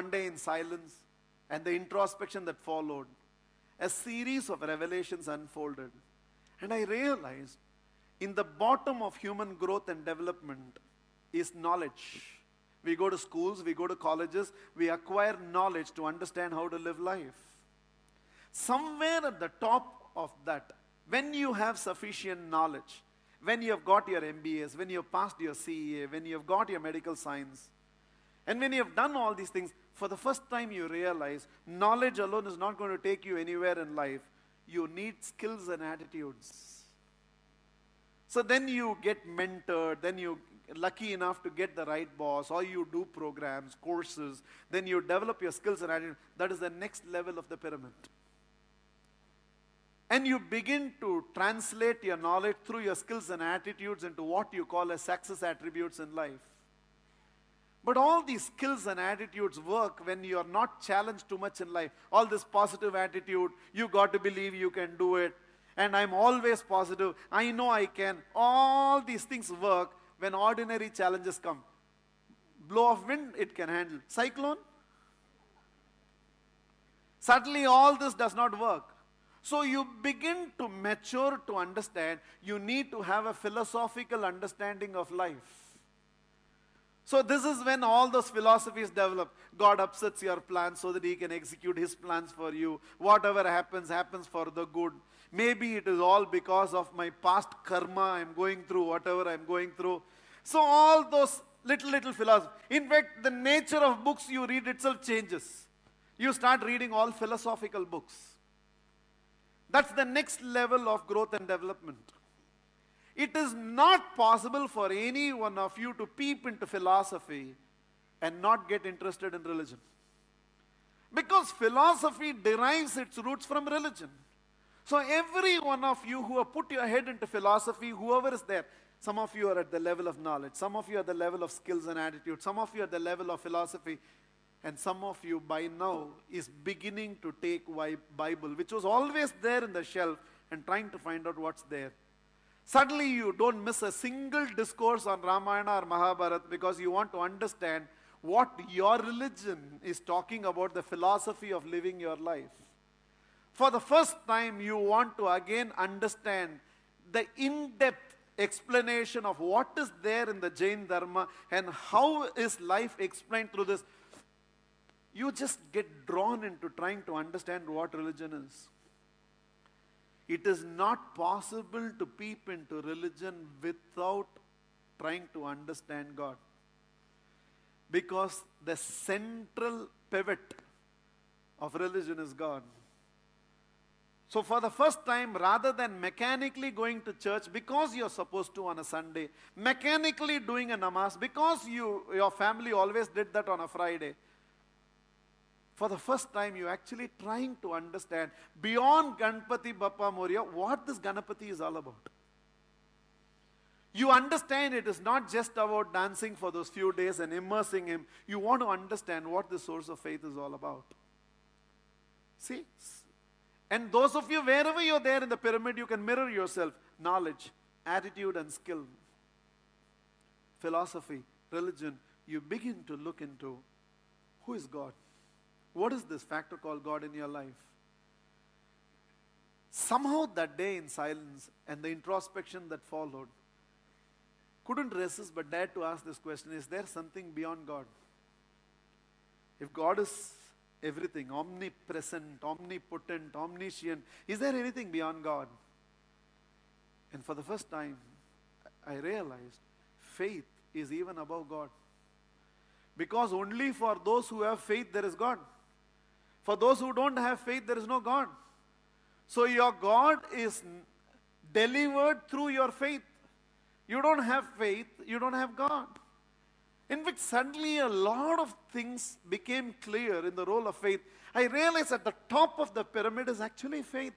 one day in silence and the introspection that followed, a series of revelations unfolded. And I realized in the bottom of human growth and development is knowledge. We go to schools, we go to colleges, we acquire knowledge to understand how to live life. Somewhere at the top of that, when you have sufficient knowledge, when you have got your MBAs, when you have passed your CEA, when you have got your medical science, and when you have done all these things, for the first time you realize knowledge alone is not going to take you anywhere in life. You need skills and attitudes. So then you get mentored, then you're lucky enough to get the right boss, or you do programs, courses, then you develop your skills and attitudes. That is the next level of the pyramid. And you begin to translate your knowledge through your skills and attitudes into what you call as success attributes in life. But all these skills and attitudes work when you are not challenged too much in life. All this positive attitude, you got to believe you can do it, and I'm always positive, I know I can. All these things work when ordinary challenges come. Blow of wind, it can handle. Cyclone? Suddenly all this does not work. So you begin to mature to understand you need to have a philosophical understanding of life. So this is when all those philosophies develop. God upsets your plans so that He can execute His plans for you. Whatever happens, happens for the good. Maybe it is all because of my past karma I'm going through, whatever I'm going through. So all those little philosophies. In fact, the nature of books you read itself changes. You start reading all philosophical books. That's the next level of growth and development. It is not possible for any one of you to peep into philosophy and not get interested in religion. Because philosophy derives its roots from religion. So every one of you who have put your head into philosophy, whoever is there, some of you are at the level of knowledge, some of you are at the level of skills and attitude, some of you are at the level of philosophy, and some of you by now is beginning to take Bible, which was always there in the shelf, and trying to find out what's there. Suddenly you don't miss a single discourse on Ramayana or Mahabharata because you want to understand what your religion is talking about, the philosophy of living your life. For the first time you want to again understand the in-depth explanation of what is there in the Jain Dharma and how is life explained through this. You just get drawn into trying to understand what religion is. It is not possible to peep into religion without trying to understand God. Because the central pivot of religion is God. So for the first time, rather than mechanically going to church because you're supposed to on a Sunday, mechanically doing a namaz because your family always did that on a Friday, for the first time, you're actually trying to understand beyond Ganpati Bappa Moria what this Ganapati is all about. You understand it is not just about dancing for those few days and immersing Him. You want to understand what the source of faith is all about. See? And those of you, wherever you're there in the pyramid, you can mirror yourself. Knowledge, attitude and skill, philosophy, religion. You begin to look into who is God. What is this factor called God in your life? Somehow that day in silence and the introspection that followed, couldn't resist but dared to ask this question, is there something beyond God? If God is everything, omnipresent, omnipotent, omniscient, is there anything beyond God? And for the first time, I realized faith is even above God. Because only for those who have faith there is God. For those who don't have faith, there is no God. So your God is delivered through your faith. You don't have faith, you don't have God. In fact, suddenly a lot of things became clear in the role of faith. I realized at the top of the pyramid is actually faith.